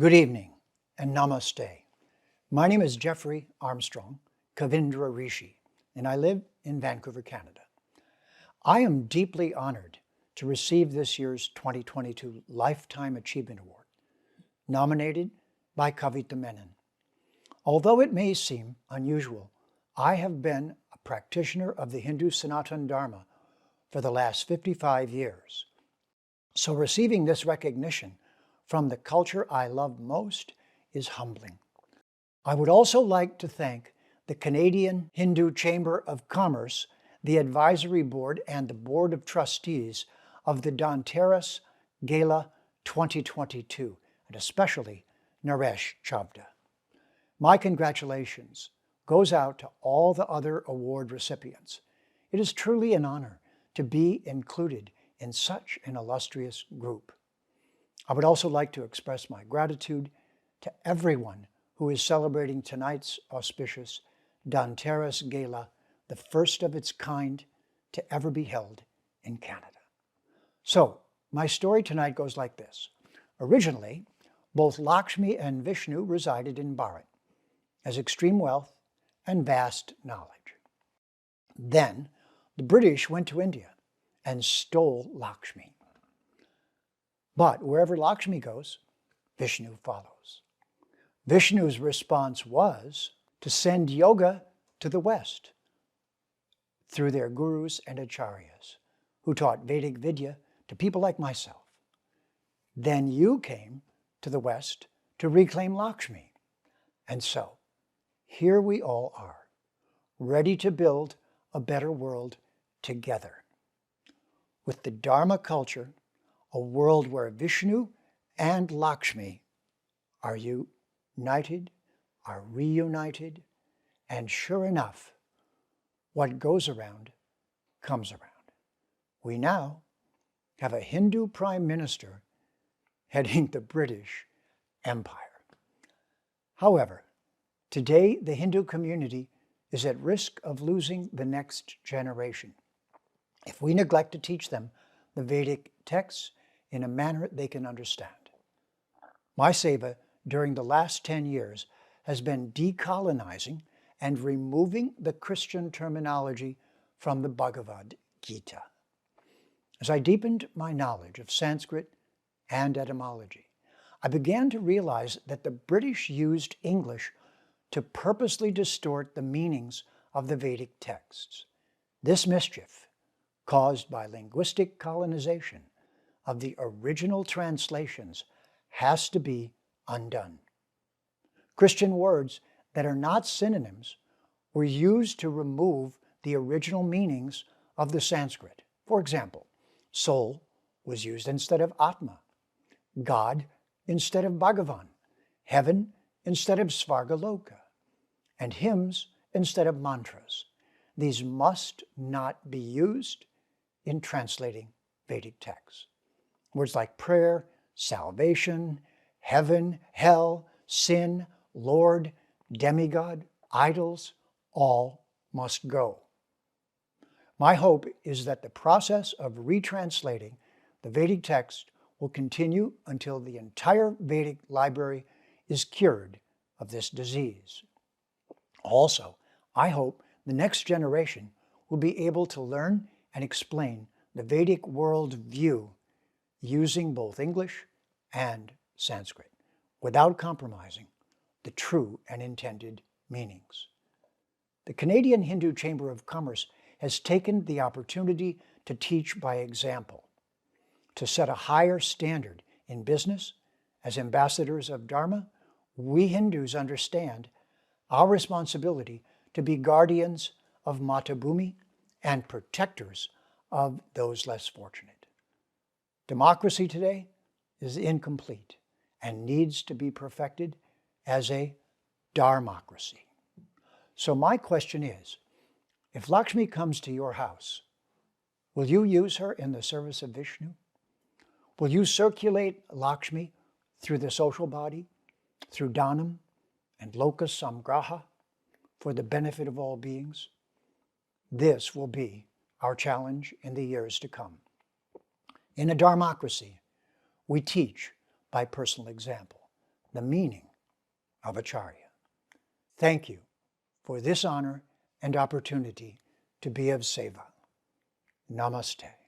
Good evening and namaste. My name is Jeffrey Armstrong, Kavindra Rishi, and I live in Vancouver, Canada. I am deeply honored to receive this year's 2022 Lifetime Achievement Award, nominated by Kavita Menon. Although it may seem unusual, I have been a practitioner of the Hindu Sanatana Dharma for the last 55 years. So receiving this recognition from the culture I love most is humbling. I would also like to thank the Canadian Hindu Chamber of Commerce, the Advisory Board, and the Board of Trustees of the Dhanteras Gala 2022, and especially Naresh Chavda. My congratulations goes out to all the other award recipients. It is truly an honor to be included in such an illustrious group. I would also like to express my gratitude to everyone who is celebrating tonight's auspicious Dhanteras Gala, the first of its kind to ever be held in Canada. So, my story tonight goes like this. Originally, both Lakshmi and Vishnu resided in Bharat as extreme wealth and vast knowledge. Then, the British went to India and stole Lakshmi. But wherever Lakshmi goes, Vishnu follows. Vishnu's response was to send yoga to the West through their gurus and acharyas, who taught Vedic Vidya to people like myself. Then you came to the West to reclaim Lakshmi. And so, here we all are, ready to build a better world together. With the Dharma culture, a world where Vishnu and Lakshmi are united, are reunited, and sure enough, what goes around comes around. We now have a Hindu Prime Minister heading the British Empire. However, today the Hindu community is at risk of losing the next generation if we neglect to teach them the Vedic texts in a manner they can understand. My seva during the last 10 years has been decolonizing and removing the Christian terminology from the Bhagavad Gita. As I deepened my knowledge of Sanskrit and etymology, I began to realize that the British used English to purposely distort the meanings of the Vedic texts. This mischief, caused by linguistic colonization of the original translations, has to be undone. Christian words that are not synonyms were used to remove the original meanings of the Sanskrit. For example, soul was used instead of Atma, God instead of Bhagavan, heaven instead of Svargaloka, and hymns instead of mantras. These must not be used in translating Vedic texts. Words like prayer, salvation, heaven, hell, sin, Lord, demigod, idols, all must go. My hope is that the process of retranslating the Vedic text will continue until the entire Vedic library is cured of this disease. Also, I hope the next generation will be able to learn and explain the Vedic world view using both English and Sanskrit, without compromising the true and intended meanings. The Canadian Hindu Chamber of Commerce has taken the opportunity to teach by example, to set a higher standard in business. As ambassadors of Dharma, we Hindus understand our responsibility to be guardians of Matabhumi and protectors of those less fortunate. Democracy today is incomplete and needs to be perfected as a dharmocracy. So my question is, if Lakshmi comes to your house, will you use her in the service of Vishnu? Will you circulate Lakshmi through the social body, through Dhanam and Loka Samgraha for the benefit of all beings? This will be our challenge in the years to come. In a dharmocracy, we teach by personal example. the meaning of Acharya. Thank you for this honor and opportunity to be of seva. Namaste.